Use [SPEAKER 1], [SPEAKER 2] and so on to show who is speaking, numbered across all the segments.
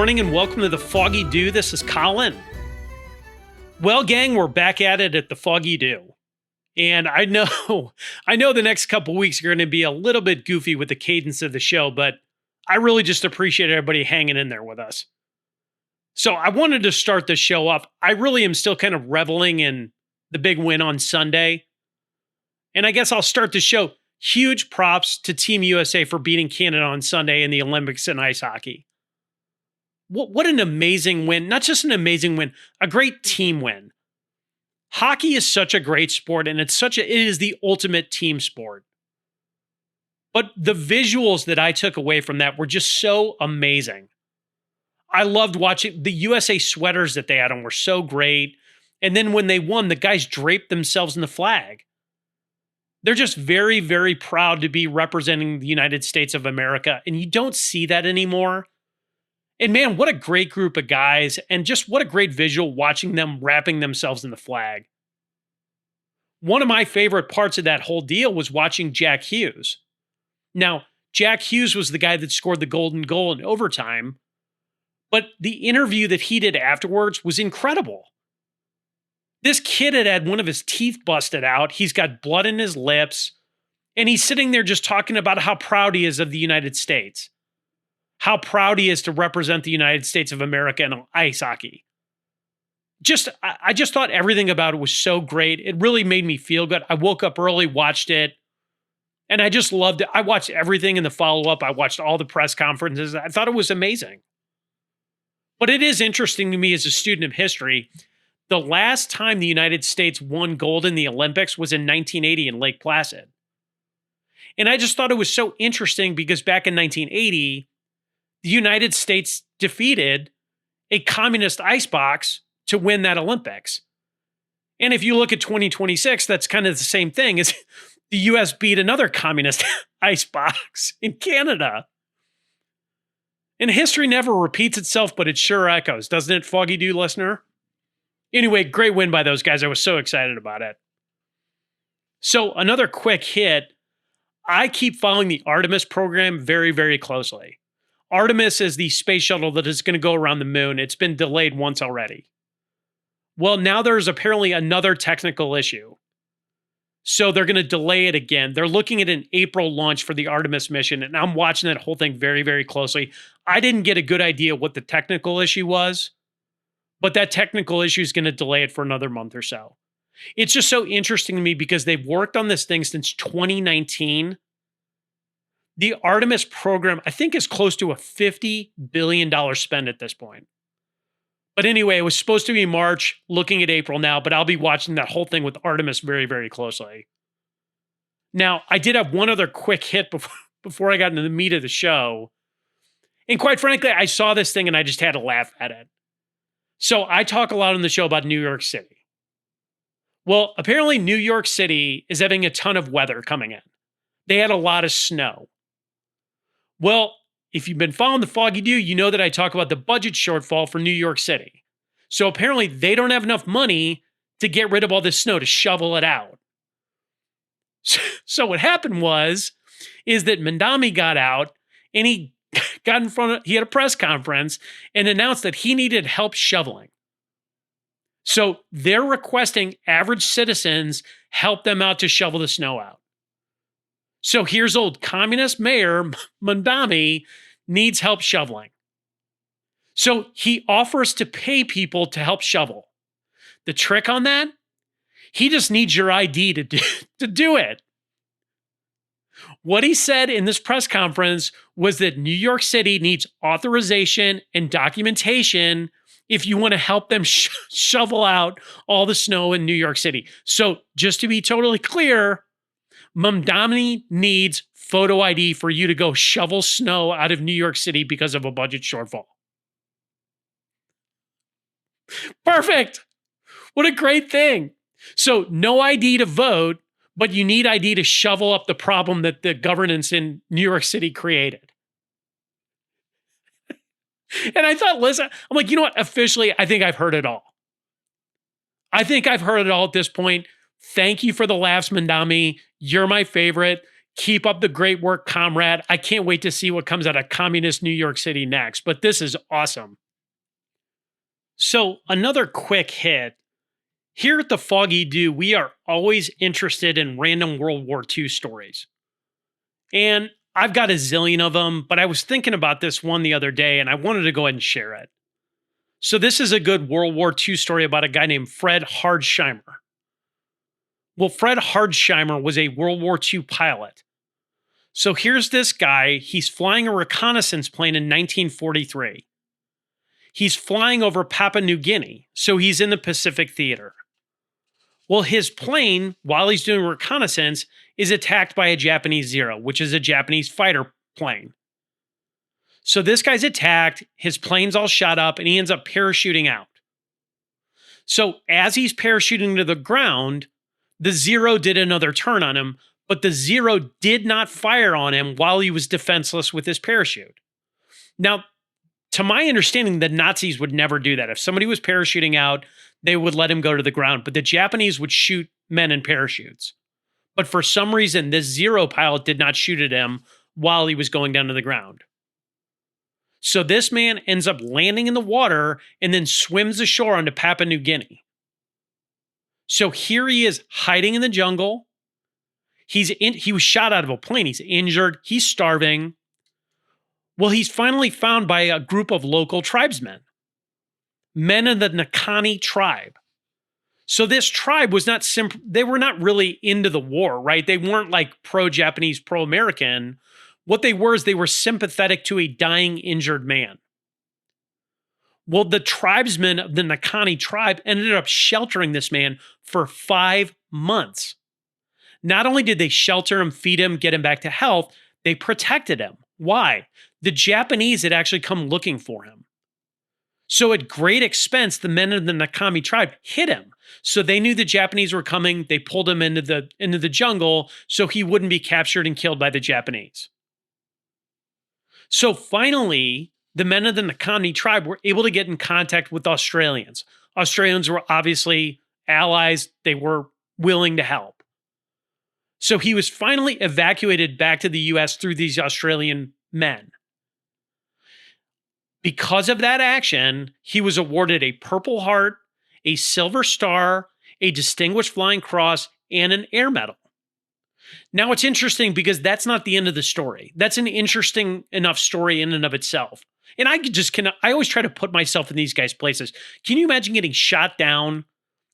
[SPEAKER 1] morning and welcome to the Foggy Dew. This is Colin. Well, gang, we're back at it at the Foggy Dew. And I know the next couple weeks are going to be a little bit goofy with the cadence of the show, but I really just appreciate everybody hanging in there with us. So I wanted to start the show off. I really am still kind of reveling in the big win on Sunday. And I guess I'll start the show. Huge props to Team USA for beating Canada on Sunday in the Olympics in ice hockey. What an amazing win. Not just an amazing win, a great team win. Hockey is such a great sport, and it is the ultimate team sport. But the visuals that I took away from that were just so amazing. I loved watching the USA sweaters that they had on were so great. And then when they won, the guys draped themselves in the flag. They're just very, very proud to be representing the United States of America. And you don't see that anymore. And man, what a great group of guys, and just what a great visual watching them wrapping themselves in the flag. One of my favorite parts of that whole deal was watching Jack Hughes. Now, Jack Hughes was the guy that scored the golden goal in overtime, but the interview that he did afterwards was incredible. This kid had one of his teeth busted out. He's got blood in his lips, and he's sitting there just talking about how proud he is of the United States. How proud he is to represent the United States of America in ice hockey. I just thought everything about it was so great. It really made me feel good. I woke up early, watched it, and I just loved it. I watched everything in the follow-up. I watched all the press conferences. I thought it was amazing. But it is interesting to me as a student of history. The last time the United States won gold in the Olympics was in 1980 in Lake Placid. And I just thought it was so interesting because back in 1980, the United States defeated a communist icebox to win that Olympics. And if you look at 2026, that's kind of the same thing as the US beat another communist icebox in Canada. And history never repeats itself, but it sure echoes, doesn't it, Foggy Dew listener? Anyway, great win by those guys. I was so excited about it. So another quick hit. I keep following the Artemis program very, very closely. Artemis is the space shuttle that is going to go around the moon. It's been delayed once already. Well, now there's apparently another technical issue. So they're going to delay it again. They're looking at an April launch for the Artemis mission, and I'm watching that whole thing very, very closely. I didn't get a good idea what the technical issue was, but that technical issue is going to delay it for another month or so. It's just so interesting to me because they've worked on this thing since 2019. The Artemis program, I think, is close to a $50 billion spend at this point. But anyway, it was supposed to be March, looking at April now, but I'll be watching that whole thing with Artemis very, very closely. Now, I did have one other quick hit before I got into the meat of the show. And quite frankly, I saw this thing and I just had to laugh at it. So I talk a lot on the show about New York City. Well, apparently New York City is having a ton of weather coming in. They had a lot of snow. Well, if you've been following the Foggy Dew, you know that I talk about the budget shortfall for New York City. So apparently they don't have enough money to get rid of all this snow, to shovel it out. So what happened is that Mandami got out and he got in front of, he had a press conference and announced that he needed help shoveling. So they're requesting average citizens help them out to shovel the snow out. So here's old communist mayor Mandami needs help shoveling. So he offers to pay people to help shovel. The trick on that? He just needs your ID to do it. What he said in this press conference was that New York City needs authorization and documentation if you want to help them shovel out all the snow in New York City. So just to be totally clear, Mamdani needs photo ID for you to go shovel snow out of New York City because of a budget shortfall. Perfect. What a great thing. So no ID to vote, but you need ID to shovel up the problem that the governance in New York City created. And I thought, listen, I'm like, you know what? Officially, I think I've heard it all. I think I've heard it all at this point. Thank you for the laughs, Mandami. You're my favorite. Keep up the great work, comrade. I can't wait to see what comes out of communist New York City next, but this is awesome. So, another quick hit. Here at the Foggy Dew, we are always interested in random World War II stories. And I've got a zillion of them, but I was thinking about this one the other day and I wanted to go ahead and share it. So, this is a good World War II story about a guy named Fred Hardsheimer. Well, Fred Hardsheimer was a World War II pilot. So, here's this guy. He's flying a reconnaissance plane in 1943. He's flying over Papua New Guinea, so he's in the Pacific Theater. Well, his plane, while he's doing reconnaissance, is attacked by a Japanese Zero, which is a Japanese fighter plane. So this guy's attacked, his plane's all shot up, and he ends up parachuting out. So as he's parachuting to the ground, the Zero did another turn on him, but the Zero did not fire on him while he was defenseless with his parachute. Now, to my understanding, the Nazis would never do that. If somebody was parachuting out, they would let him go to the ground, but the Japanese would shoot men in parachutes. But for some reason, this Zero pilot did not shoot at him while he was going down to the ground. So this man ends up landing in the water and then swims ashore onto Papua New Guinea. So here he is hiding in the jungle. He was shot out of a plane. He's injured. He's starving. Well, he's finally found by a group of local tribesmen, men of the Nakani tribe. So this tribe was not they were not really into the war, right? They weren't like pro-Japanese, pro-American. What they were is they were sympathetic to a dying, injured man. Well, the tribesmen of the Nakani tribe ended up sheltering this man for 5 months. Not only did they shelter him, feed him, get him back to health, they protected him. Why? The Japanese had actually come looking for him. So at great expense, the men of the Nakami tribe hid him. So they knew the Japanese were coming. They pulled him into the jungle so he wouldn't be captured and killed by the Japanese. So finally, the men of the Nakami tribe were able to get in contact with Australians. Australians were obviously allies. They were willing to help. So he was finally evacuated back to the US through these Australian men. Because of that action, he was awarded a Purple Heart, a Silver Star, a Distinguished Flying Cross, and an Air Medal. Now, it's interesting because that's not the end of the story. That's an interesting enough story in and of itself. And I always try to put myself in these guys' places. Can you imagine getting shot down?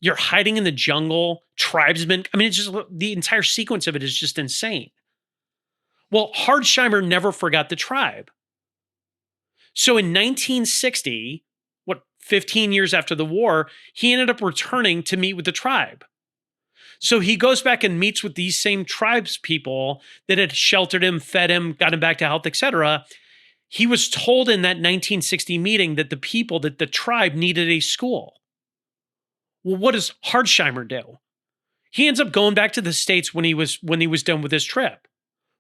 [SPEAKER 1] You're hiding in the jungle, tribesmen. I mean, it's just the entire sequence of it is just insane. Well, Hardsheimer never forgot the tribe. So in 1960, 15 years after the war, he ended up returning to meet with the tribe. So he goes back and meets with these same tribes people that had sheltered him, fed him, got him back to health, etc. He was told in that 1960 meeting that the tribe needed a school. Well, what does Hardsheimer do? He ends up going back to the States when he was done with his trip.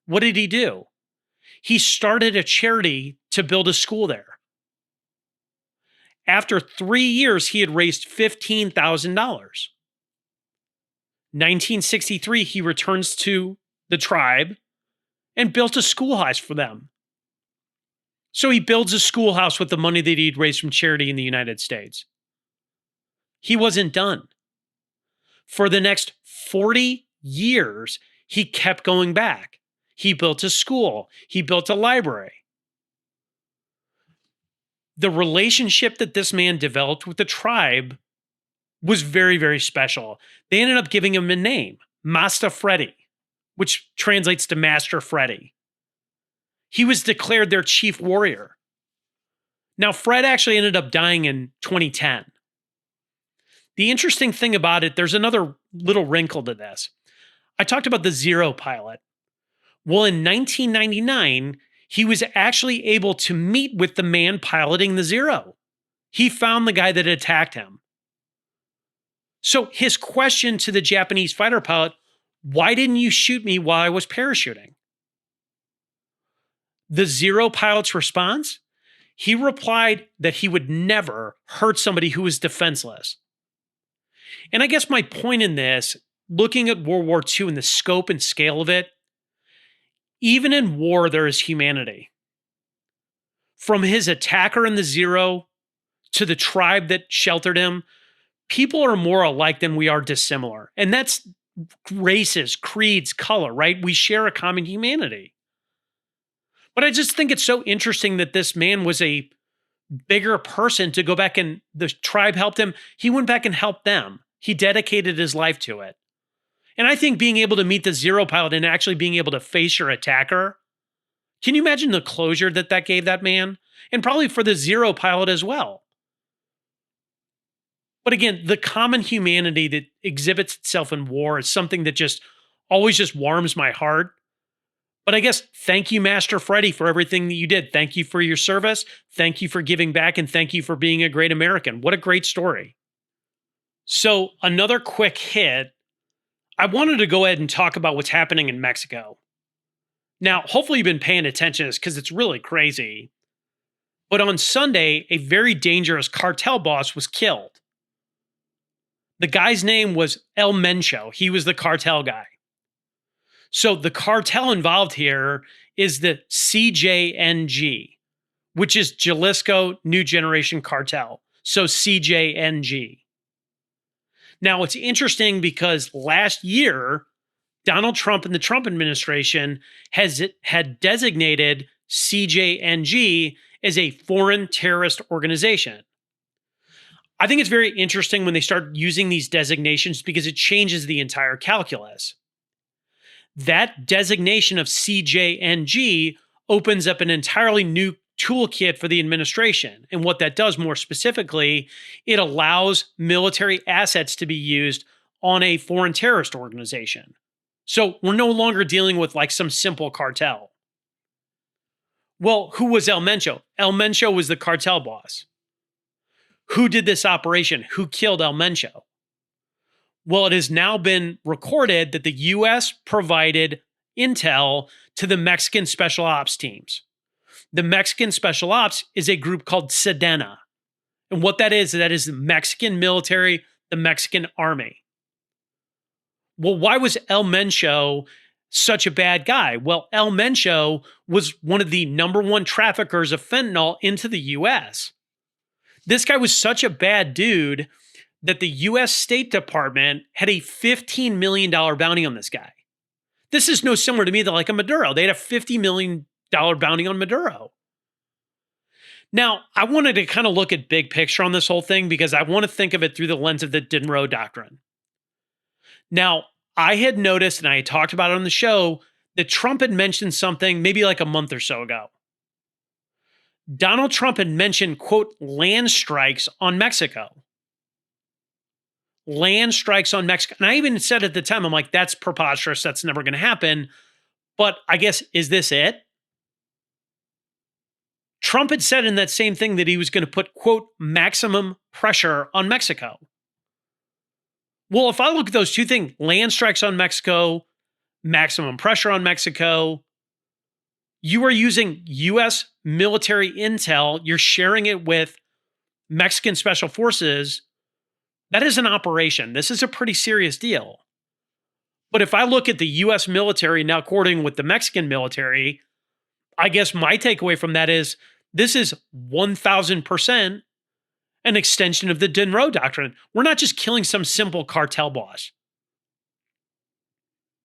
[SPEAKER 1] What did he do? He started a charity to build a school there. After 3 years, he had raised $15,000. 1963, he returns to the tribe and built a schoolhouse for them. So he builds a schoolhouse with the money that he'd raised from charity in the United States. He wasn't done. For the next 40 years, he kept going back. He built a school. He built a library. The relationship that this man developed with the tribe was very, very special. They ended up giving him a name, Master Freddy, which translates to Master Freddy. He was declared their chief warrior. Now, Fred actually ended up dying in 2010. The interesting thing about it, there's another little wrinkle to this. I talked about the Zero pilot. Well, in 1999, he was actually able to meet with the man piloting the Zero. He found the guy that attacked him. So his question to the Japanese fighter pilot, why didn't you shoot me while I was parachuting? The Zero pilot's response? He replied that he would never hurt somebody who was defenseless. And I guess my point in this, looking at World War II and the scope and scale of it, Even in war, there is humanity. From his attacker in the Zero to the tribe that sheltered him, people are more alike than we are dissimilar. And that's races, creeds, color, right? We share a common humanity. But I just think it's so interesting that this man was a bigger person to go back and the tribe helped him. He went back and helped them. He dedicated his life to it. And I think being able to meet the Zero pilot and actually being able to face your attacker, can you imagine the closure that that gave that man? And probably for the Zero pilot as well. But again, the common humanity that exhibits itself in war is something that just always just warms my heart. But I guess thank you, Master Freddy, for everything that you did. Thank you for your service. Thank you for giving back. And thank you for being a great American. What a great story. So another quick hit. I wanted to go ahead and talk about what's happening in Mexico. Now, hopefully you've been paying attention to this because it's really crazy. But on Sunday, a very dangerous cartel boss was killed. The guy's name was El Mencho. He was the cartel guy. So the cartel involved here is the CJNG, which is Jalisco New Generation Cartel. So CJNG. Now, it's interesting because last year, Donald Trump and the Trump administration had designated CJNG as a foreign terrorist organization. I think it's very interesting when they start using these designations because it changes the entire calculus. That designation of CJNG opens up an entirely new toolkit for the administration. And what that does more specifically, it allows military assets to be used on a foreign terrorist organization. So we're no longer dealing with like some simple cartel. Well, who was El Mencho? El Mencho was the cartel boss. Who did this operation? Who killed El Mencho? Well, it has now been recorded that the U.S. provided intel to the Mexican special ops teams. The Mexican special ops is a group called Sedena. And what that is the Mexican military, the Mexican army. Well, why was El Mencho such a bad guy? Well, El Mencho was one of the number one traffickers of fentanyl into the U.S. This guy was such a bad dude that the U.S. State Department had a $15 million bounty on this guy. This is no similar to me than like a Maduro. They had a $50 million bounty on Maduro. Now, I wanted to kind of look at big picture on this whole thing because I want to think of it through the lens of the Dinro Doctrine. Now, I had noticed, and I had talked about it on the show, that Trump had mentioned something maybe like a month or so ago. Donald Trump had mentioned, quote, land strikes on Mexico. Land strikes on Mexico. And I even said at the time, I'm like, that's preposterous. That's never going to happen. But I guess, is this it? Trump had said in that same thing that he was going to put, quote, maximum pressure on Mexico. Well, if I look at those two things, land strikes on Mexico, maximum pressure on Mexico, you are using U.S. military intel, you're sharing it with Mexican special forces. That is an operation. This is a pretty serious deal. But if I look at the U.S. military now coordinating with the Mexican military, I guess my takeaway from that is this is 1,000% an extension of the Dinro Doctrine. We're not just killing some simple cartel boss.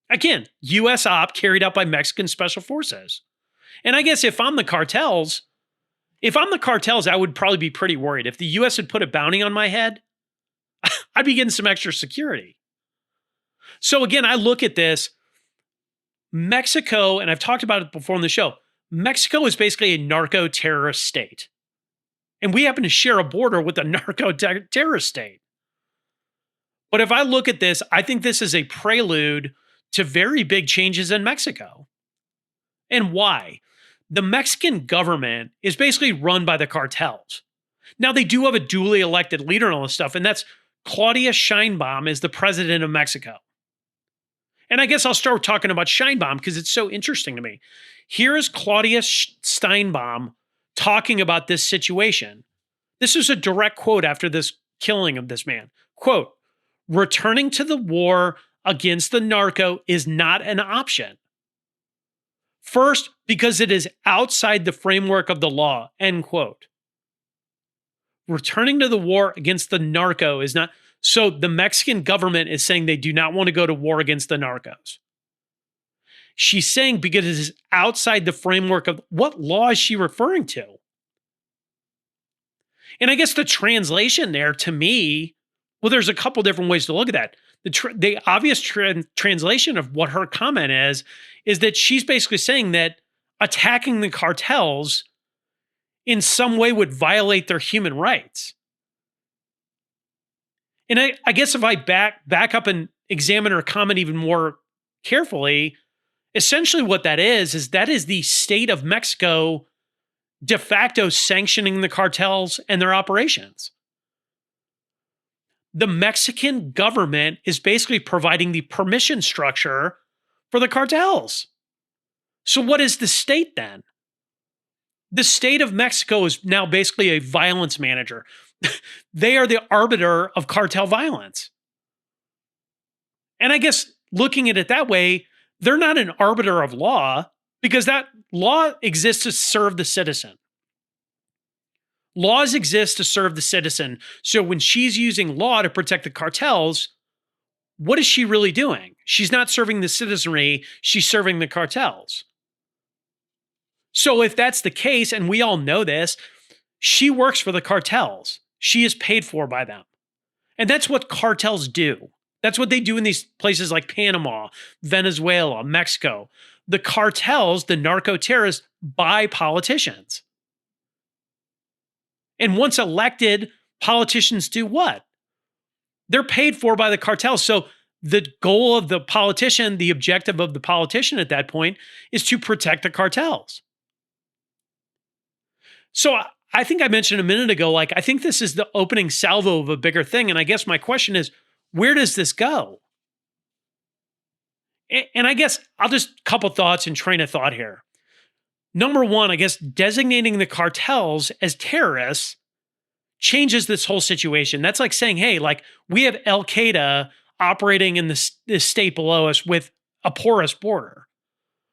[SPEAKER 1] Again, U.S. op carried out by Mexican special forces. And I guess if I'm the cartels, I would probably be pretty worried. If the U.S. had put a bounty on my head, I'd be getting some extra security. So again, I look at this. Mexico, and I've talked about it before on the show, Mexico is basically a narco-terrorist state. And we happen to share a border with a narco-terrorist state. But if I look at this, I think this is a prelude to very big changes in Mexico. And why? The Mexican government is basically run by the cartels. Now, they do have a duly elected leader and all this stuff, and that's Claudia Sheinbaum is the president of Mexico. And I guess I'll start talking about Sheinbaum because it's so interesting to me. Here is Claudia Steinbaum talking about this situation. This is a direct quote after this killing of this man. Quote, returning to the war against the narco is not an option. First, because it is outside the framework of the law, end quote. Returning to the war against the narco is not. So the Mexican government is saying they do not want to go to war against the narcos. She's saying because it is outside the framework of what law is she referring to? And I guess the translation there to me, well, there's a couple different ways to look at that. The obvious translation of what her comment is that she's basically saying that attacking the cartels in some way would violate their human rights. And I guess if I back up and examine her comment even more carefully, essentially what that is that is the state of Mexico de facto sanctioning the cartels and their operations. The Mexican government is basically providing the permission structure for the cartels. So what is the state then? The state of Mexico is now basically a violence manager. They are the arbiter of cartel violence. And I guess looking at it that way, they're not an arbiter of law because that law exists to serve the citizen. Laws exist to serve the citizen. So when she's using law to protect the cartels, what is she really doing? She's not serving the citizenry, she's serving the cartels. So if that's the case, and we all know this, she works for the cartels. She is paid for by them. And that's what cartels do. That's what they do in these places like Panama, Venezuela, Mexico. The cartels, the narco terrorists, buy politicians. And once elected, politicians do what? They're paid for by the cartels. So the goal of the politician, the objective of the politician at that point is to protect the cartels. So I think I mentioned a minute ago, like, I think this is the opening salvo of a bigger thing. And I guess my question is, where does this go? And I guess I'll just couple thoughts and train of thought here. Number one, I guess designating the cartels as terrorists changes this whole situation. That's like saying, hey, like, we have Al Qaeda operating in this state below us with a porous border.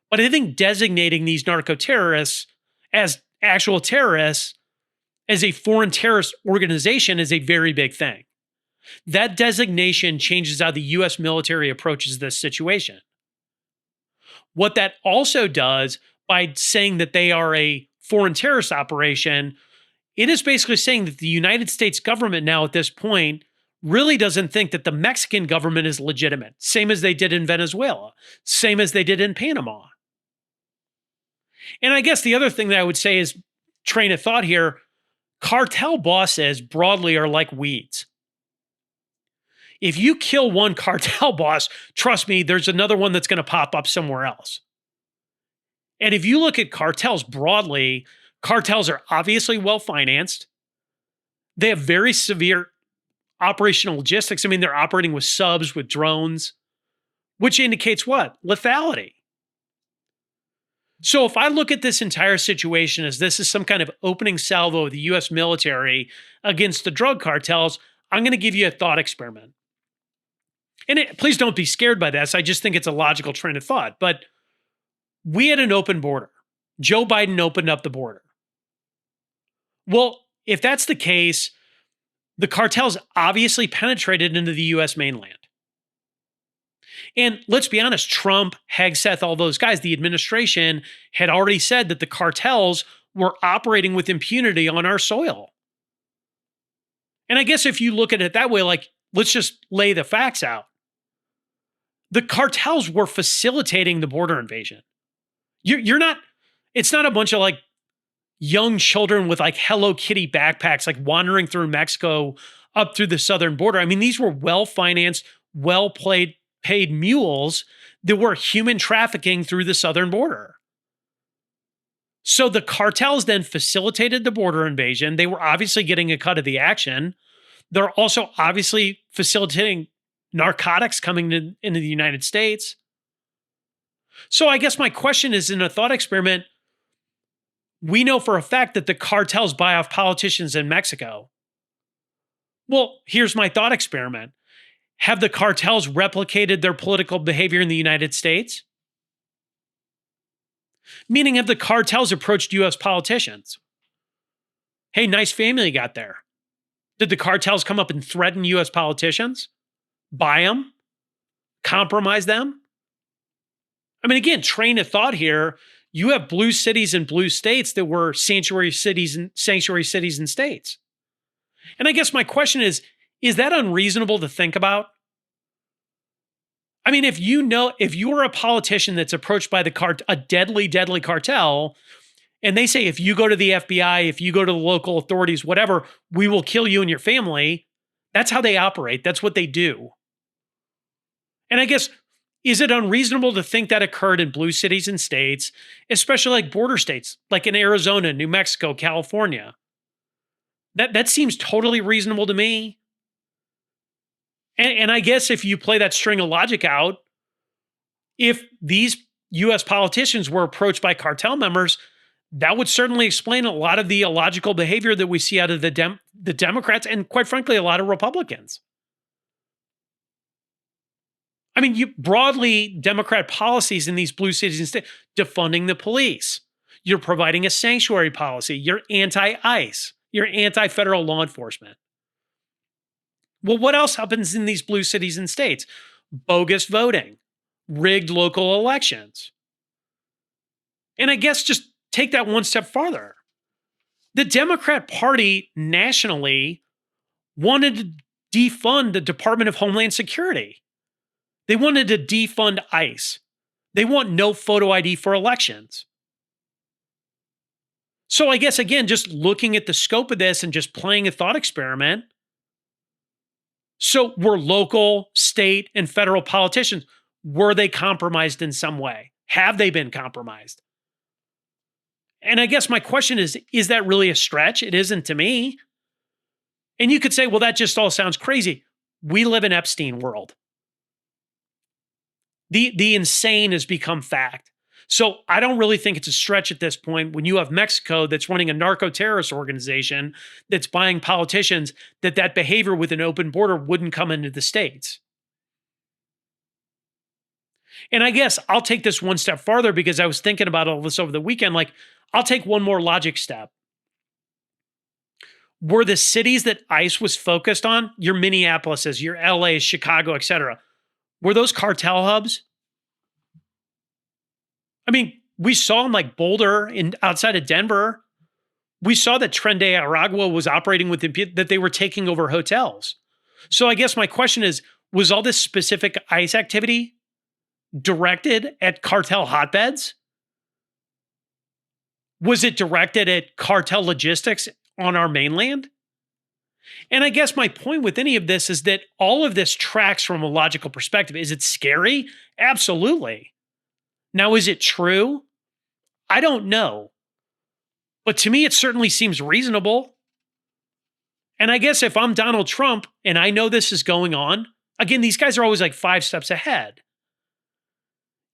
[SPEAKER 1] But I think designating these narco terrorists as actual terrorists, as a foreign terrorist organization, is a very big thing. That designation changes how the US military approaches this situation. What that also does, by saying that they are a foreign terrorist operation, it is basically saying that the United States government now at this point really doesn't think that the Mexican government is legitimate, same as they did in Venezuela, same as they did in Panama. And I guess the other thing that I would say is, train of thought here, cartel bosses broadly are like weeds. If you kill one cartel boss, trust me, there's another one that's going to pop up somewhere else. And if you look at cartels broadly, cartels are obviously well-financed. They have very severe operational logistics. I mean, they're operating with subs, with drones, which indicates what? Lethality. So if I look at this entire situation as this is some kind of opening salvo of the US military against the drug cartels, I'm going to give you a thought experiment. And please don't be scared by this. I just think it's a logical train of thought. But we had an open border. Joe Biden opened up the border. Well, if that's the case, the cartels obviously penetrated into the US mainland. And let's be honest, Trump, Hegseth, all those guys, the administration had already said that the cartels were operating with impunity on our soil. And I guess if you look at it that way, like, let's just lay the facts out. The cartels were facilitating the border invasion. You're not, it's not a bunch of like young children with like Hello Kitty backpacks, like wandering through Mexico up through the southern border. I mean, these were well-financed, paid mules that were human trafficking through the southern border. So the cartels then facilitated the border invasion. They were obviously getting a cut of the action. They're also obviously facilitating narcotics coming into the United States. So I guess my question is, in a thought experiment, we know for a fact that the cartels buy off politicians in Mexico. Well, here's my thought experiment. Have the cartels replicated their political behavior in the United States? Meaning, have the cartels approached US politicians? Hey, nice family you got there. Did the cartels come up and threaten US politicians? Buy them? Compromise them? I mean, again, train of thought here. You have blue cities and blue states that were sanctuary cities and states. And I guess my question is that unreasonable to think about? I mean, if you're a politician that's approached by a deadly, deadly cartel, and they say, if you go to the FBI, if you go to the local authorities, whatever, we will kill you and your family. That's how they operate. That's what they do. And I guess, is it unreasonable to think that occurred in blue cities and states, especially like border states, like in Arizona, New Mexico, California? That seems totally reasonable to me. And I guess if you play that string of logic out, if these US politicians were approached by cartel members, that would certainly explain a lot of the illogical behavior that we see out of the Democrats and, quite frankly, a lot of Republicans. I mean, broadly, Democrat policies in these blue cities and states, defunding the police. You're providing a sanctuary policy. You're anti-ICE. You're anti-federal law enforcement. Well, what else happens in these blue cities and states? Bogus voting, rigged local elections. And I guess just take that one step farther. The Democrat Party nationally wanted to defund the Department of Homeland Security. They wanted to defund ICE. They want no photo ID for elections. So I guess, again, just looking at the scope of this and just playing a thought experiment. So were local, state, and federal politicians, were they compromised in some way? Have they been compromised? And I guess my question is that really a stretch? It isn't to me. And you could say, well, that just all sounds crazy. We live in Epstein world. The insane has become fact. So I don't really think it's a stretch at this point when you have Mexico that's running a narco-terrorist organization that's buying politicians, that behavior with an open border wouldn't come into the States. And I guess I'll take this one step farther because I was thinking about all this over the weekend. Like, I'll take one more logic step. Were the cities that ICE was focused on, your Minneapolises, your LAs, Chicago, etc., were those cartel hubs? I mean, we saw them like Boulder outside of Denver. We saw that Tren de Aragua was operating with that they were taking over hotels. So I guess my question is, was all this specific ICE activity directed at cartel hotbeds? Was it directed at cartel logistics on our mainland? And I guess my point with any of this is that all of this tracks from a logical perspective. Is it scary? Absolutely. Now, is it true? I don't know. But to me, it certainly seems reasonable. And I guess if I'm Donald Trump and I know this is going on, again, these guys are always like 5 steps ahead.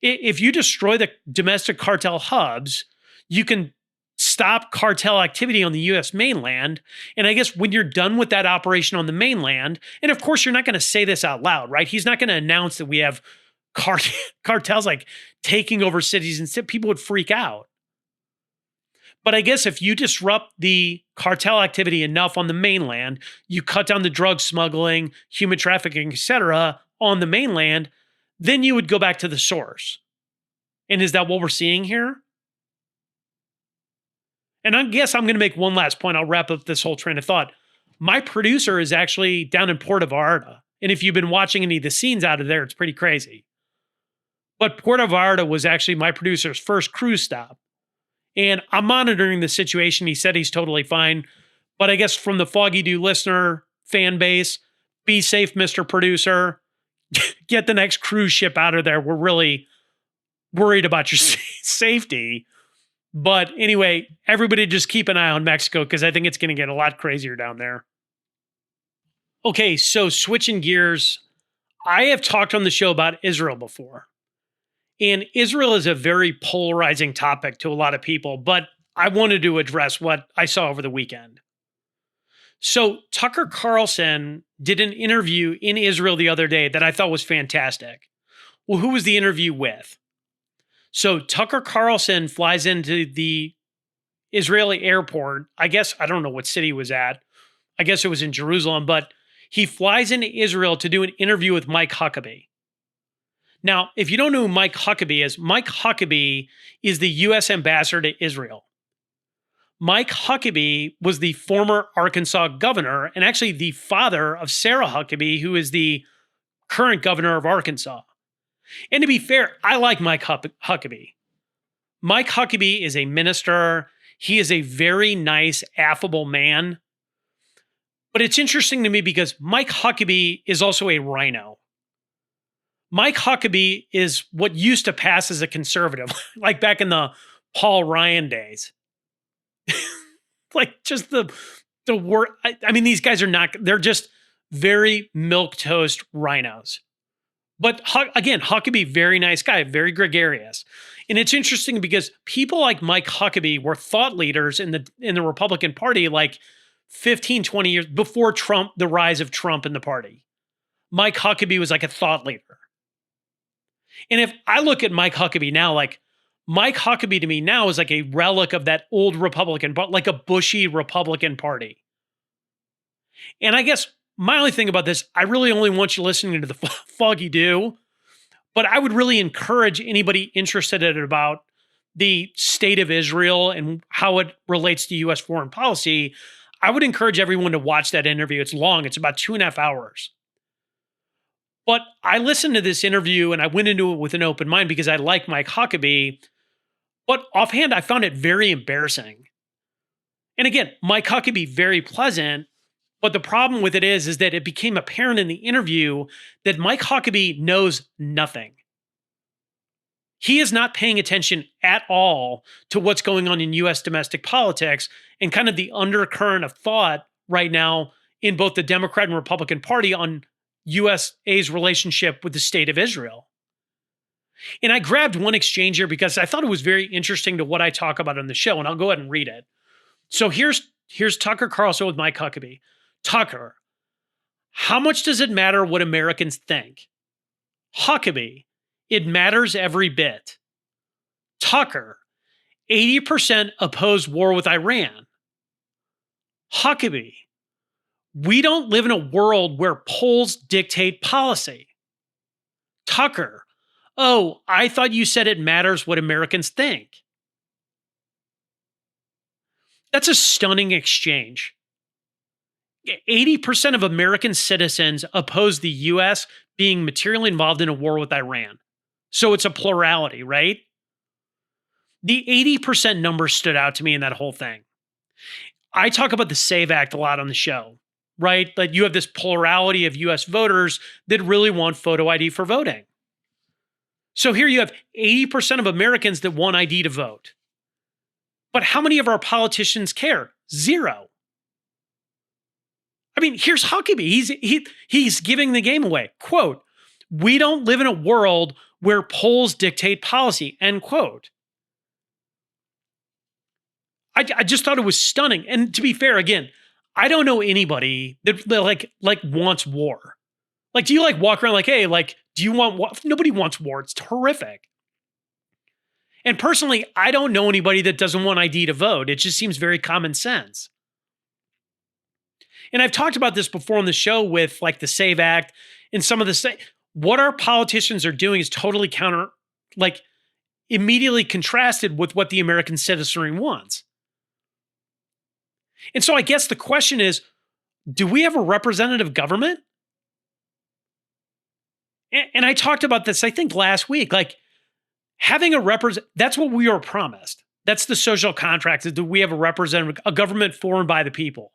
[SPEAKER 1] If you destroy the domestic cartel hubs, you can stop cartel activity on the US mainland. And I guess when you're done with that operation on the mainland, and of course, you're not going to say this out loud, right? He's not going to announce that we have cartels like taking over cities and people would freak out. But I guess if you disrupt the cartel activity enough on the mainland, you cut down the drug smuggling, human trafficking, etc. on the mainland, then you would go back to the source. And is that what we're seeing here? And I guess I'm going to make one last point. I'll wrap up this whole train of thought. My producer is actually down in Puerto Vallarta. And if you've been watching any of the scenes out of there, it's pretty crazy. But Puerto Vallarta was actually my producer's first cruise stop. And I'm monitoring the situation. He said he's totally fine. But I guess from the Foggy Dew listener fan base, be safe, Mr. Producer. Get the next cruise ship out of there. We're really worried about your safety. But anyway, everybody just keep an eye on Mexico because I think it's going to get a lot crazier down there. Okay, so switching gears, I have talked on the show about Israel before. And Israel is a very polarizing topic to a lot of people, but I wanted to address what I saw over the weekend. So Tucker Carlson did an interview in Israel the other day that I thought was fantastic. Well, who was the interview with? So Tucker Carlson flies into the Israeli airport. I guess, I don't know what city he was at. I guess it was in Jerusalem, but he flies into Israel to do an interview with Mike Huckabee. Now, if you don't know who Mike Huckabee is the U.S. ambassador to Israel. Mike Huckabee was the former Arkansas governor and actually the father of Sarah Huckabee, who is the current governor of Arkansas. And to be fair, I like Mike Huckabee. Mike Huckabee is a minister. He is a very nice, affable man. But it's interesting to me because Mike Huckabee is also a rhino. Mike Huckabee is what used to pass as a conservative, like back in the Paul Ryan days. Like just the word. I mean, these guys are not, they're just very milquetoast rhinos. But again, Huckabee, very nice guy, very gregarious. And it's interesting because people like Mike Huckabee were thought leaders in the Republican Party like 15, 20 years before Trump, the rise of Trump in the party. Mike Huckabee was like a thought leader. And if I look at Mike Huckabee now, like Mike Huckabee to me now is like a relic of that old Republican, but like a bushy Republican Party. And I guess my only thing about this, I really only want you listening to the Foggy Dew, but I would really encourage anybody interested in about the state of Israel and how it relates to U.S. foreign policy. I would encourage everyone to watch that interview. It's long. It's about 2.5 hours. But I listened to this interview and I went into it with an open mind because I like Mike Huckabee. But offhand, I found it very embarrassing. And again, Mike Huckabee, very pleasant. But the problem with it is that it became apparent in the interview that Mike Huckabee knows nothing. He is not paying attention at all to what's going on in U.S. domestic politics and kind of the undercurrent of thought right now in both the Democrat and Republican Party on USA's relationship with the state of Israel. And I grabbed one exchange here because I thought it was very interesting to what I talk about on the show, and I'll go ahead and read it. So here's Tucker Carlson with Mike Huckabee. Tucker, how much does it matter what Americans think? Huckabee, it matters every bit. Tucker, 80% oppose war with Iran. Huckabee, we don't live in a world where polls dictate policy. Tucker, oh, I thought you said it matters what Americans think. That's a stunning exchange. 80% of American citizens oppose the U.S. being materially involved in a war with Iran. So it's a plurality, right? The 80% number stood out to me in that whole thing. I talk about the SAVE Act a lot on the show, right? Like you have this plurality of U.S. voters that really want photo ID for voting. So here you have 80% of Americans that want ID to vote. But how many of our politicians care? Zero. I mean, here's Huckabee. He's giving the game away. Quote, we don't live in a world where polls dictate policy, end quote. I just thought it was stunning. And to be fair, again, I don't know anybody that like wants war. Like, do you like walk around like, hey, like, do you want war? Nobody wants war. It's horrific. And personally, I don't know anybody that doesn't want ID to vote. It just seems very common sense. And I've talked about this before on the show with like the SAVE Act and some of the what our politicians are doing is totally immediately contrasted with what the American citizenry wants. And so I guess the question is, do we have a representative government? And I talked about this, I think last week, like having that's what we were promised. That's the social contract, is that we have a government formed by the people.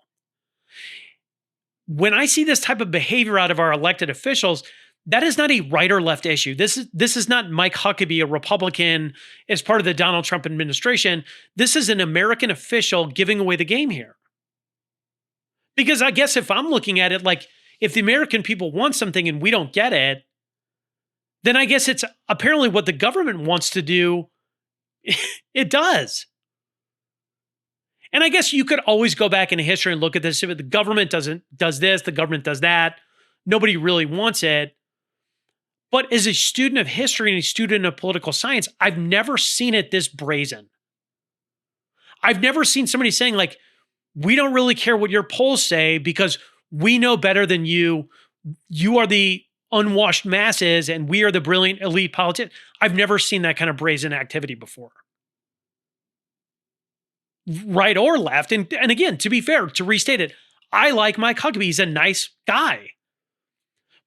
[SPEAKER 1] When I see this type of behavior out of our elected officials, that is not a right or left issue. This is not Mike Huckabee, a Republican, as part of the Donald Trump administration. This is an American official giving away the game here. Because I guess if I'm looking at it like, if the American people want something and we don't get it, then I guess it's apparently what the government wants to do. It does. And I guess you could always go back into history and look at this. If the government does this, the government does that. Nobody really wants it. But as a student of history and a student of political science, I've never seen it this brazen. I've never seen somebody saying, like, we don't really care what your polls say because we know better than you. You are the unwashed masses and we are the brilliant elite politicians. I've never seen that kind of brazen activity before. Right or left. And again, to be fair, to restate it, I like Mike Huckabee. He's a nice guy.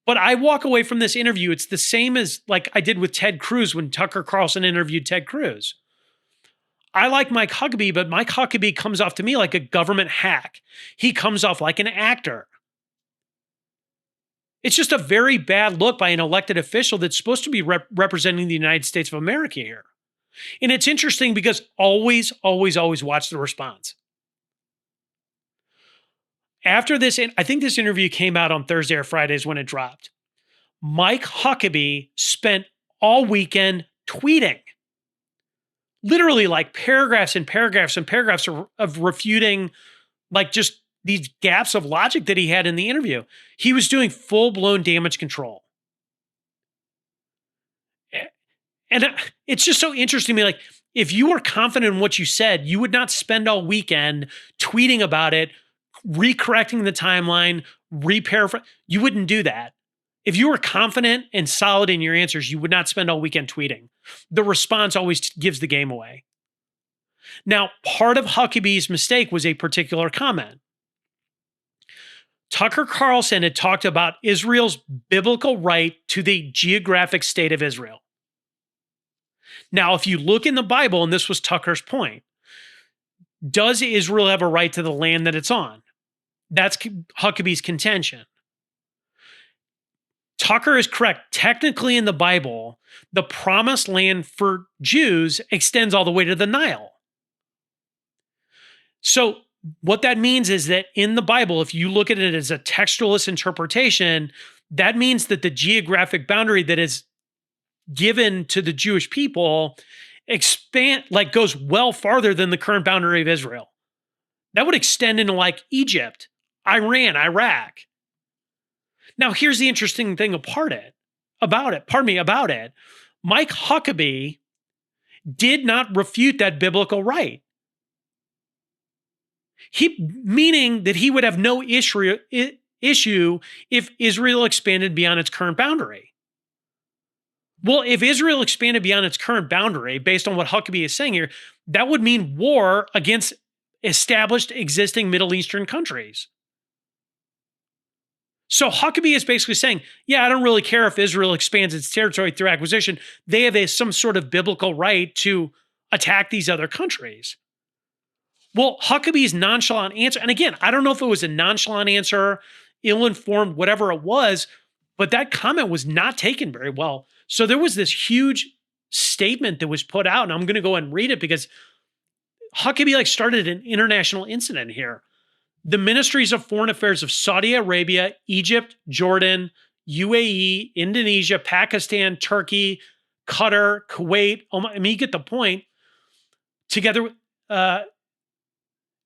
[SPEAKER 1] But I walk away from this interview. It's the same as like I did with Ted Cruz when Tucker Carlson interviewed Ted Cruz. I like Mike Huckabee, but Mike Huckabee comes off to me like a government hack. He comes off like an actor. It's just a very bad look by an elected official that's supposed to be representing the United States of America here. And it's interesting because always watch the response. After this, I think this interview came out on Thursday or Fridays when it dropped. Mike Huckabee spent all weekend tweeting. Literally like paragraphs and paragraphs and paragraphs of refuting like just these gaps of logic that he had in the interview. He was doing full-blown damage control. And it's just so interesting to me. Like, if you were confident in what you said, you would not spend all weekend tweeting about it, recorrecting the timeline, you wouldn't do that. If you were confident and solid in your answers, you would not spend all weekend tweeting. The response always gives the game away. Now, part of Huckabee's mistake was a particular comment. Tucker Carlson had talked about Israel's biblical right to the geographic state of Israel. Now, if you look in the Bible, and this was Tucker's point, does Israel have a right to the land that it's on? That's Huckabee's contention. Tucker is correct. Technically, in the Bible, the promised land for Jews extends all the way to the Nile. So, what that means is that in the Bible, if you look at it as a textualist interpretation, that means that the geographic boundary that is given to the Jewish people goes well farther than the current boundary of Israel. That would extend into like Egypt, Iran, Iraq. Now, here's the interesting thing about it. Mike Huckabee did not refute that biblical right. Meaning that he would have no issue if Israel expanded beyond its current boundary. Well, if Israel expanded beyond its current boundary, based on what Huckabee is saying here, that would mean war against established existing Middle Eastern countries. So Huckabee is basically saying, yeah, I don't really care if Israel expands its territory through acquisition. They have some sort of biblical right to attack these other countries. Well, Huckabee's nonchalant answer, and again, I don't know if it was a nonchalant answer, ill-informed, whatever it was, but that comment was not taken very well. So there was this huge statement that was put out, and I'm going to go ahead and read it because Huckabee started an international incident here. The ministries of foreign affairs of Saudi Arabia, Egypt, Jordan, UAE, Indonesia, Pakistan, Turkey, Qatar, Kuwait, you get the point, together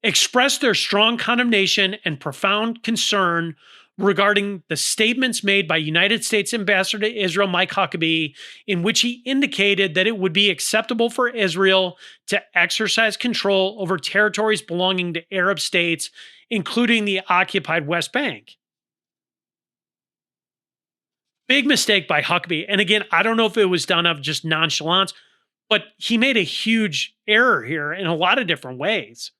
[SPEAKER 1] expressed their strong condemnation and profound concern regarding the statements made by United States Ambassador to Israel, Mike Huckabee, in which he indicated that it would be acceptable for Israel to exercise control over territories belonging to Arab states, including the occupied West Bank. Big mistake by Huckabee. And again, I don't know if it was done of just nonchalance, but he made a huge error here in a lot of different ways.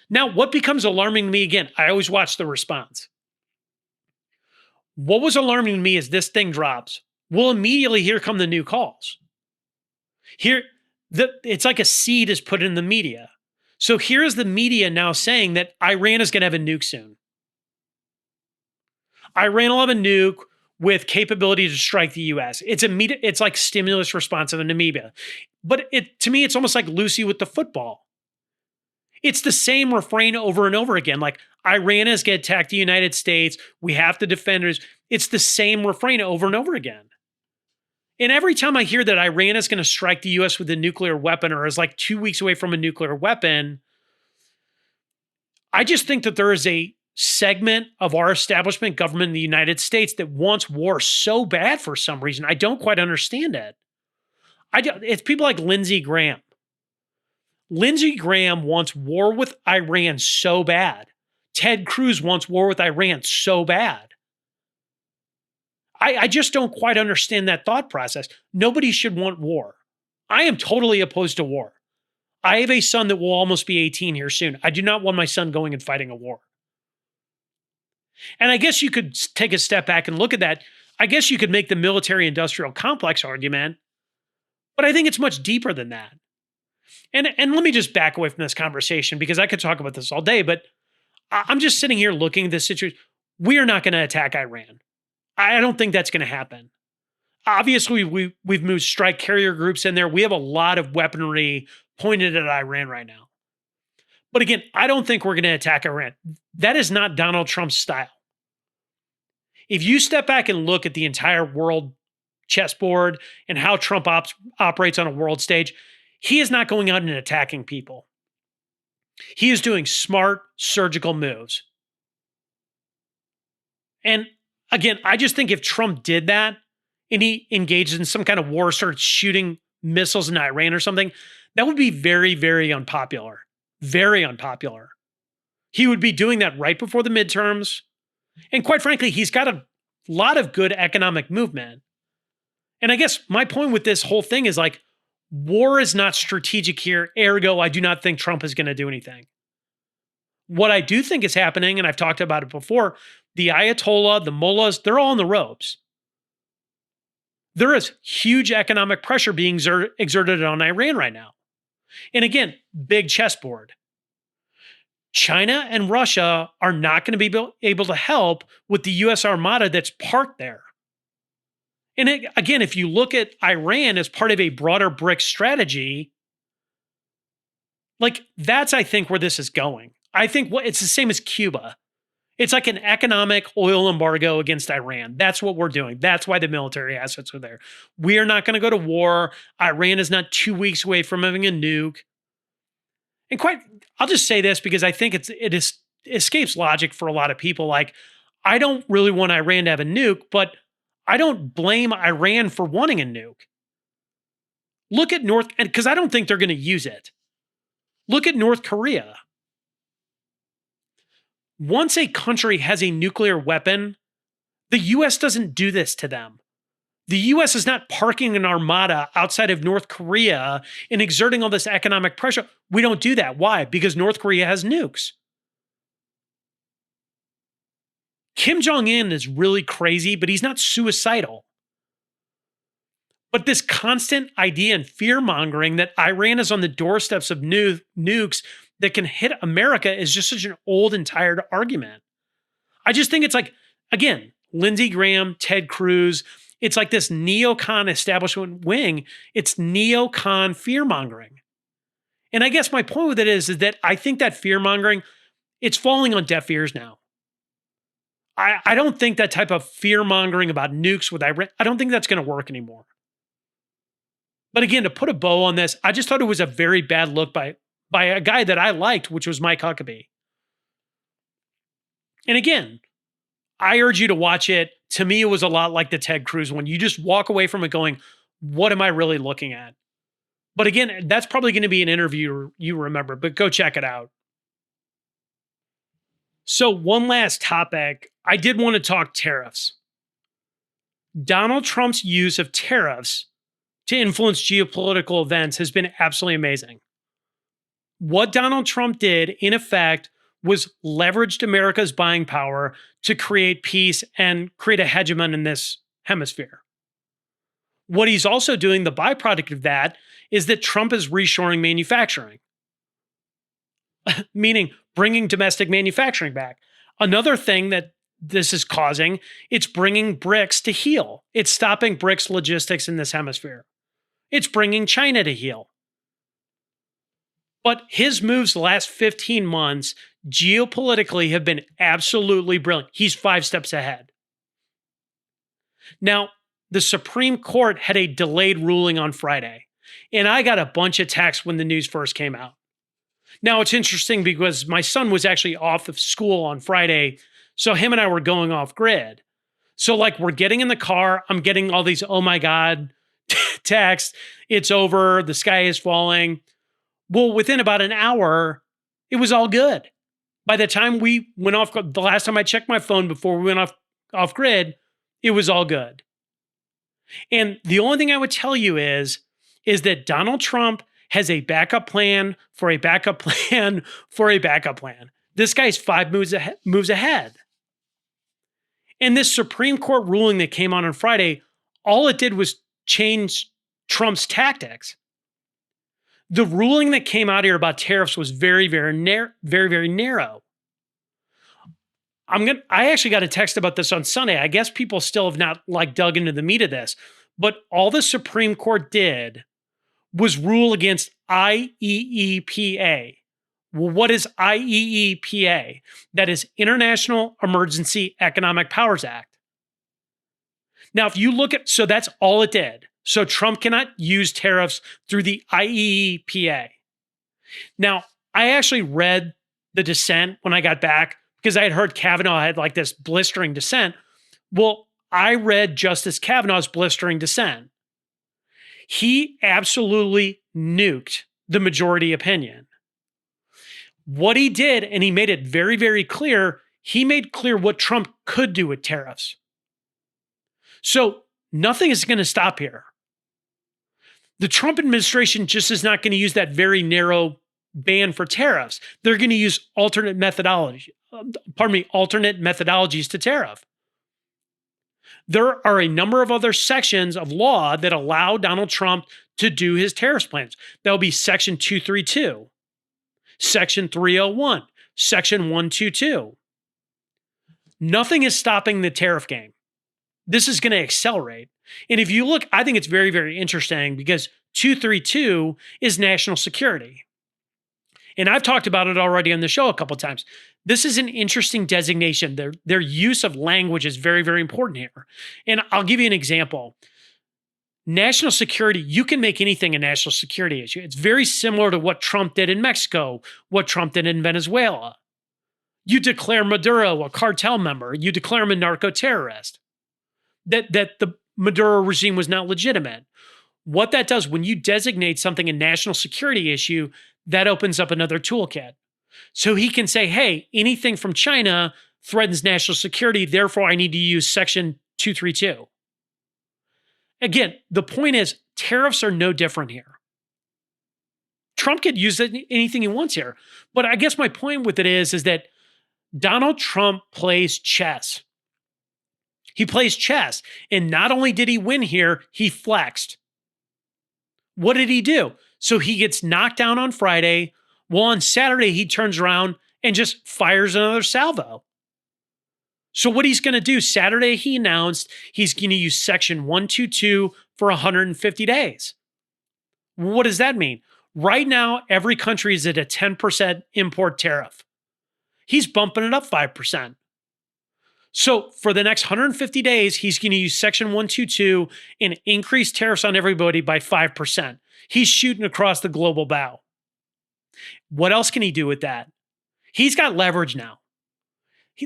[SPEAKER 1] Now, what becomes alarming to me, again, I always watch the response. What was alarming to me is this thing drops. Well, immediately here come the new calls. It's like a seed is put in the media. So here's the media now saying that Iran is going to have a nuke soon. Iran will have a nuke with capability to strike the U.S. It's like stimulus response in Namibia. But to me, it's almost like Lucy with the football. It's the same refrain over and over again. Like, Iran is going to attack the United States. We have to defend it. It's the same refrain over and over again. And every time I hear that Iran is going to strike the U.S. with a nuclear weapon or is like 2 weeks away from a nuclear weapon, I just think that there is a segment of our establishment government in the United States that wants war so bad for some reason. I don't quite understand it. It's people like Lindsey Graham. Lindsey Graham wants war with Iran so bad. Ted Cruz wants war with Iran so bad. I just don't quite understand that thought process. Nobody should want war. I am totally opposed to war. I have a son that will almost be 18 here soon. I do not want my son going and fighting a war. And I guess you could take a step back and look at that. I guess you could make the military-industrial complex argument, but I think it's much deeper than that. And let me just back away from this conversation because I could talk about this all day, but I'm just sitting here looking at this situation. We are not going to attack Iran. I don't think that's going to happen. Obviously, we've moved strike carrier groups in there. We have a lot of weaponry pointed at Iran right now. But again, I don't think we're going to attack Iran. That is not Donald Trump's style. If you step back and look at the entire world chessboard and how Trump operates on a world stage, he is not going out and attacking people. He is doing smart surgical moves. And again, I just think if Trump did that and he engaged in some kind of war, started shooting missiles in Iran or something, that would be very, very unpopular. Very unpopular. He would be doing that right before the midterms. And quite frankly, he's got a lot of good economic movement. And I guess my point with this whole thing is like, war is not strategic here. Ergo, I do not think Trump is going to do anything. What I do think is happening, and I've talked about it before, the Ayatollah, the mullahs, they're all in the ropes. There is huge economic pressure being exerted on Iran right now. And again, big chessboard. China and Russia are not going to be able to help with the U.S. Armada that's parked there. And again, if you look at Iran as part of a broader BRICS strategy, like that's, I think, where this is going. I think it's the same as Cuba. It's like an economic oil embargo against Iran. That's what we're doing. That's why the military assets are there. We are not going to go to war. Iran is not 2 weeks away from having a nuke. And I'll just say this because I think it escapes logic for a lot of people. Like, I don't really want Iran to have a nuke, but I don't blame Iran for wanting a nuke. Look at because I don't think they're going to use it. Look at North Korea. Once a country has a nuclear weapon, the U.S. doesn't do this to them. The U.S. is not parking an armada outside of North Korea and exerting all this economic pressure. We don't do that. Why? Because North Korea has nukes. Kim Jong-un is really crazy, but he's not suicidal. But this constant idea and fear-mongering that Iran is on the doorsteps of nukes that can hit America is just such an old and tired argument. I just think it's like, again, Lindsey Graham, Ted Cruz, it's like this neocon establishment wing. It's neocon fear-mongering. And I guess my point with it is that I think that fear-mongering, it's falling on deaf ears now. I don't think that type of fear-mongering about nukes with Iran, I don't think that's going to work anymore. But again, to put a bow on this, I just thought it was a very bad look by a guy that I liked, which was Mike Huckabee. And again, I urge you to watch it. To me, it was a lot like the Ted Cruz one. You just walk away from it going, what am I really looking at? But again, that's probably going to be an interview you remember, but go check it out. So one last topic, I did want to talk tariffs. Donald Trump's use of tariffs to influence geopolitical events has been absolutely amazing. What Donald Trump did, in effect, was leveraged America's buying power to create peace and create a hegemon in this hemisphere. What he's also doing, the byproduct of that, is that Trump is reshoring manufacturing, meaning bringing domestic manufacturing back. Another thing that this is causing, it's bringing BRICS to heel. It's stopping BRICS logistics in this hemisphere. It's bringing China to heel. But his moves the last 15 months geopolitically have been absolutely brilliant. He's 5 steps ahead. Now, the Supreme Court had a delayed ruling on Friday, and I got a bunch of texts when the news first came out. Now, it's interesting because my son was actually off of school on Friday. So him and I were going off grid. So, like, we're getting in the car. I'm getting all these, oh my God, texts. It's over. The sky is falling. Well, within about an hour, it was all good. By the time we went off, the last time I checked my phone before we went off grid, it was all good. And the only thing I would tell you is that Donald Trump has a backup plan for a backup plan for a backup plan. This guy's 5 moves ahead. And this Supreme Court ruling that came out on Friday, all it did was change Trump's tactics. The ruling that came out here about tariffs was very, very narrow. I actually got a text about this on Sunday. I guess people still have not dug into the meat of this, but all the Supreme Court did was rule against IEEPA. Well, what is IEEPA? That is International Emergency Economic Powers Act. Now, if you look at, so that's all it did. So Trump cannot use tariffs through the IEEPA. Now, I actually read the dissent when I got back because I had heard Kavanaugh had this blistering dissent. Well, I read Justice Kavanaugh's blistering dissent. He absolutely nuked the majority opinion. What he did, and he made it very, very clear, he made clear what Trump could do with tariffs. So nothing is going to stop here. The Trump administration just is not going to use that very narrow ban for tariffs. They're going to use alternate methodologies to tariff. There are a number of other sections of law that allow Donald Trump to do his tariff plans. That'll be Section 232, Section 301, Section 122. Nothing is stopping the tariff game. This is going to accelerate. And if you look, I think it's very, very interesting because 232 is national security. And I've talked about it already on the show a couple of times. This is an interesting designation. Their use of language is very, very important here. And I'll give you an example. National security, you can make anything a national security issue. It's very similar to what Trump did in Mexico, what Trump did in Venezuela. You declare Maduro a cartel member. You declare him a narco-terrorist. That the Maduro regime was not legitimate. What that does, when you designate something a national security issue, that opens up another toolkit. So he can say, hey, anything from China threatens national security, therefore I need to use Section 232. Again, the point is, tariffs are no different here. Trump could use anything he wants here. But I guess my point with it is that Donald Trump plays chess. He plays chess. And not only did he win here, he flexed. What did he do? So he gets knocked down on Friday. Well, on Saturday, he turns around and just fires another salvo. So what he's going to do, Saturday he announced he's going to use Section 122 for 150 days. What does that mean? Right now, every country is at a 10% import tariff. He's bumping it up 5%. So for the next 150 days, he's going to use Section 122 and increase tariffs on everybody by 5%. He's shooting across the global bow. What else can he do with that? He's got leverage now.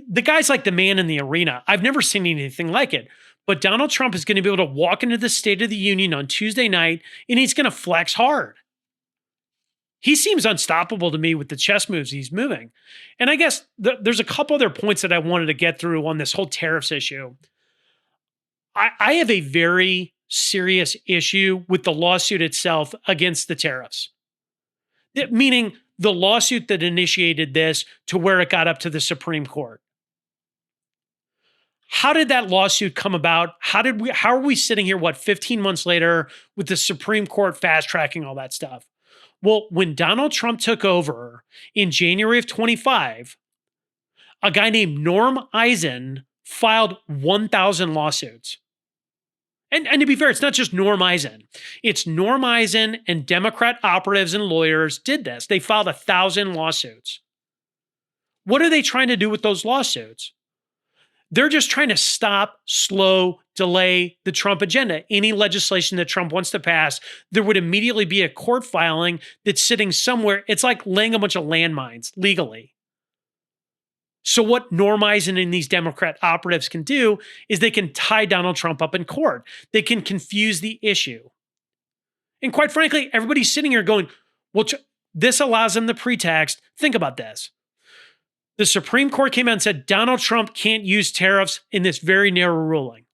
[SPEAKER 1] The guy's like the man in the arena. I've never seen anything like it. But Donald Trump is going to be able to walk into the State of the Union on Tuesday night, and he's going to flex hard. He seems unstoppable to me with the chess moves he's moving. And I guess there's a couple other points that I wanted to get through on this whole tariffs issue. I have a very serious issue with the lawsuit itself against the tariffs. Meaning the lawsuit that initiated this to where it got up to the Supreme Court. How did that lawsuit come about? How are we sitting here, 15 months later with the Supreme Court fast tracking all that stuff? Well, when Donald Trump took over in January of 25, a guy named Norm Eisen filed 1,000 lawsuits. And to be fair, it's not just Norm Eisen. It's Norm Eisen and Democrat operatives and lawyers did this. They filed 1,000 lawsuits. What are they trying to do with those lawsuits? They're just trying to stop, slow, delay the Trump agenda. Any legislation that Trump wants to pass, there would immediately be a court filing that's sitting somewhere. It's like laying a bunch of landmines legally. So what Norm Eisen and these Democrat operatives can do is they can tie Donald Trump up in court. They can confuse the issue. And quite frankly, everybody's sitting here going, well, this allows them the pretext. Think about this. The Supreme Court came out and said Donald Trump can't use tariffs in this very narrow ruling.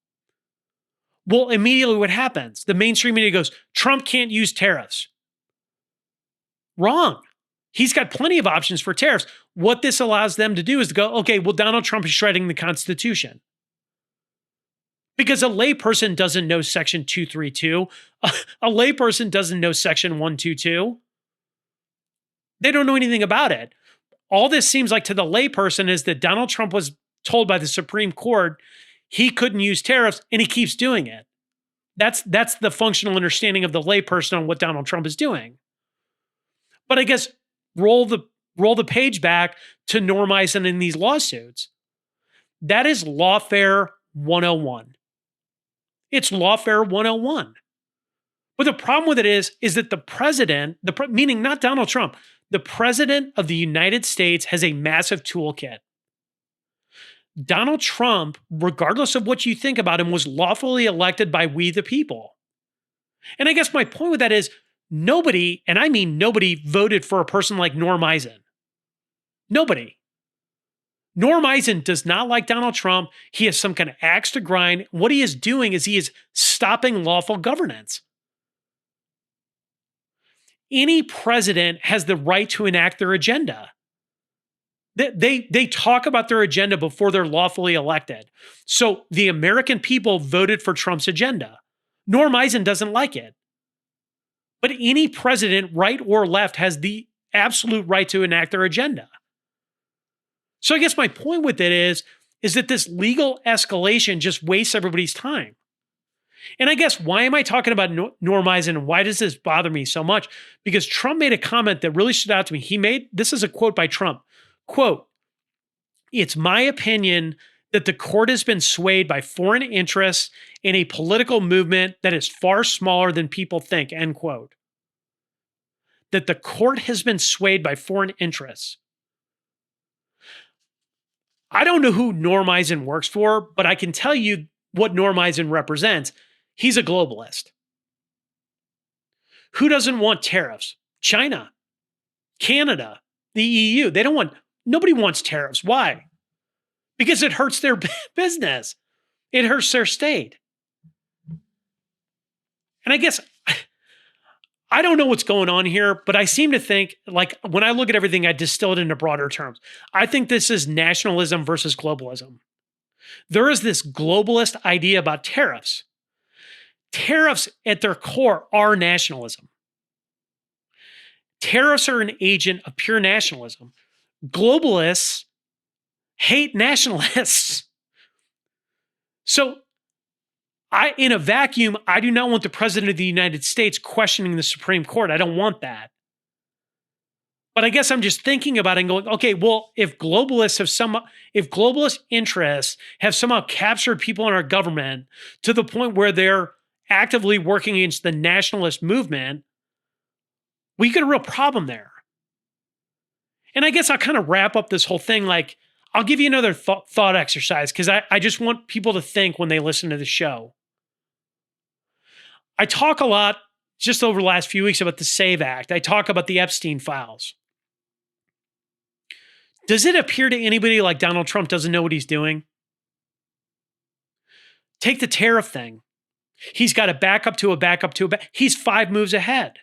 [SPEAKER 1] Well, immediately what happens? The mainstream media goes, Trump can't use tariffs. Wrong. He's got plenty of options for tariffs. What this allows them to do is to go, okay, well, Donald Trump is shredding the Constitution. Because a layperson doesn't know Section 232. A layperson doesn't know Section 122. They don't know anything about it. All this seems like to the layperson is that Donald Trump was told by the Supreme Court he couldn't use tariffs, and he keeps doing it. That's the functional understanding of the layperson on what Donald Trump is doing. But I guess roll the page back to Norm Eisen in these lawsuits. That is lawfare 101. It's lawfare 101. But the problem with it is that the president, meaning not Donald Trump, the president of the United States has a massive toolkit. Donald Trump, regardless of what you think about him, was lawfully elected by we the people. And I guess my point with that is nobody, and I mean nobody, voted for a person like Norm Eisen. Nobody. Norm Eisen does not like Donald Trump. He has some kind of axe to grind. What he is doing is he is stopping lawful governance. Any president has the right to enact their agenda. They talk about their agenda before they're lawfully elected. So the American people voted for Trump's agenda. Norm Eisen doesn't like it. But any president, right or left, has the absolute right to enact their agenda. So I guess my point with it is that this legal escalation just wastes everybody's time. And I guess why am I talking about Norm Eisen and why does this bother me so much? Because Trump made a comment that really stood out to me. This is a quote by Trump. Quote, "It's my opinion that the court has been swayed by foreign interests in a political movement that is far smaller than people think," end quote. That the court has been swayed by foreign interests. I don't know who Norm Eisen works for, but I can tell you what Norm Eisen represents. He's a globalist. Who doesn't want tariffs? China, Canada, the EU. Nobody wants tariffs. Why? Because it hurts their business. It hurts their state. And I guess I don't know what's going on here, but I seem to think, like, when I look at everything, I distill it into broader terms. I think this is nationalism versus globalism. There is this globalist idea about tariffs. Tariffs at their core are nationalism. Tariffs are an agent of pure nationalism. Globalists hate nationalists. So in a vacuum, I do not want the president of the United States questioning the Supreme Court. I don't want that. But I guess I'm just thinking about it and going, okay, well, if globalist interests have somehow captured people in our government to the point where they're actively working against the nationalist movement, we got a real problem there. And I guess I'll kind of wrap up this whole thing. Like, I'll give you another thought exercise because I just want people to think when they listen to the show. I talk a lot just over the last few weeks about the SAVE Act. I talk about the Epstein files. Does it appear to anybody like Donald Trump doesn't know what he's doing? Take the tariff thing. He's got a backup to a backup to a backup. He's 5 moves ahead.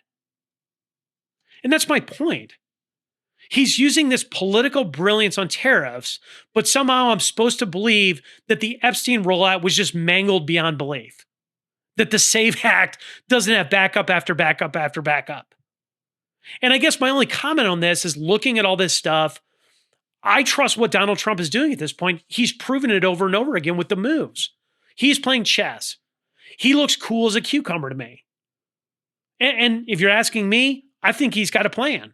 [SPEAKER 1] And that's my point. He's using this political brilliance on tariffs, but somehow I'm supposed to believe that the Epstein rollout was just mangled beyond belief. That the SAVE Act doesn't have backup after backup after backup. And I guess my only comment on this is looking at all this stuff, I trust what Donald Trump is doing at this point. He's proven it over and over again with the moves. He's playing chess. He looks cool as a cucumber to me. And if you're asking me, I think he's got a plan.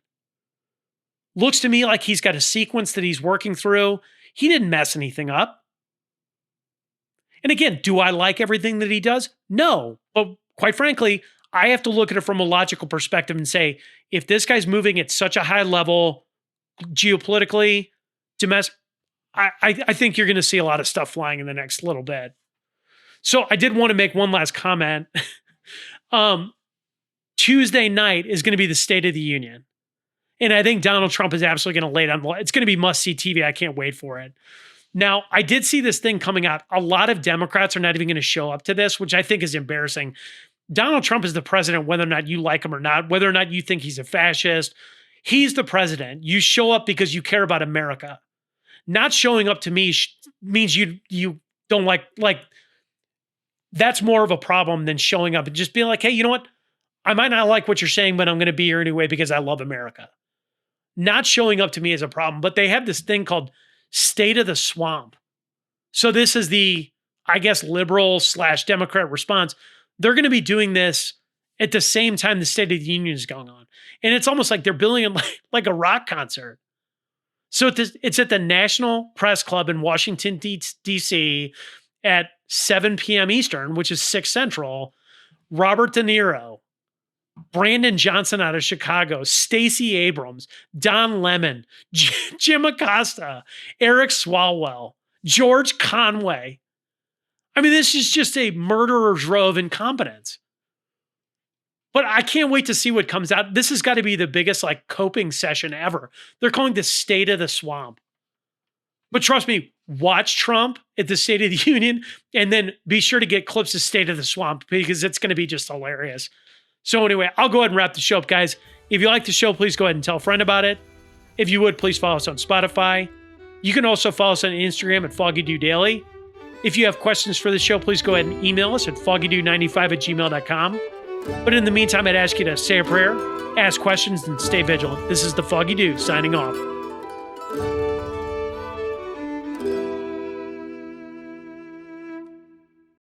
[SPEAKER 1] Looks to me like he's got a sequence that he's working through. He didn't mess anything up. And again, do I like everything that he does? No. But quite frankly, I have to look at it from a logical perspective and say, if this guy's moving at such a high level geopolitically, domestic, I think you're going to see a lot of stuff flying in the next little bit. So I did want to make one last comment. Tuesday night is going to be the State of the Union. And I think Donald Trump is absolutely going to lay down. It's going to be must-see TV. I can't wait for it. Now, I did see this thing coming out. A lot of Democrats are not even going to show up to this, which I think is embarrassing. Donald Trump is the president, whether or not you like him or not, whether or not you think he's a fascist. He's the president. You show up because you care about America. Not showing up to me means you don't like that's more of a problem than showing up and just being like, hey, you know what? I might not like what you're saying, but I'm going to be here anyway because I love America. Not showing up to me is a problem, but they have this thing called State of the Swamp. So this is the, I guess, liberal / Democrat response. They're going to be doing this at the same time the State of the Union is going on. And it's almost like they're billing it like a rock concert. So it's at the National Press Club in Washington, D.C. at 7 p.m. Eastern, which is 6 Central. Robert De Niro, Brandon Johnson out of Chicago, Stacey Abrams, Don Lemon, Jim Acosta, Eric Swalwell, George Conway. I mean, this is just a murderer's row of incompetence. But I can't wait to see what comes out. This has got to be the biggest coping session ever. They're calling this State of the Swamp. But trust me, watch Trump at the State of the Union and then be sure to get clips of State of the Swamp because it's going to be just hilarious. So anyway, I'll go ahead and wrap the show up, guys. If you like the show, please go ahead and tell a friend about it. If you would, please follow us on Spotify. You can also follow us on Instagram at Foggy Dew Daily. If you have questions for the show, please go ahead and email us at foggydew95@gmail.com. But in the meantime, I'd ask you to say a prayer, ask questions, and stay vigilant. This is the Foggy Dew signing off.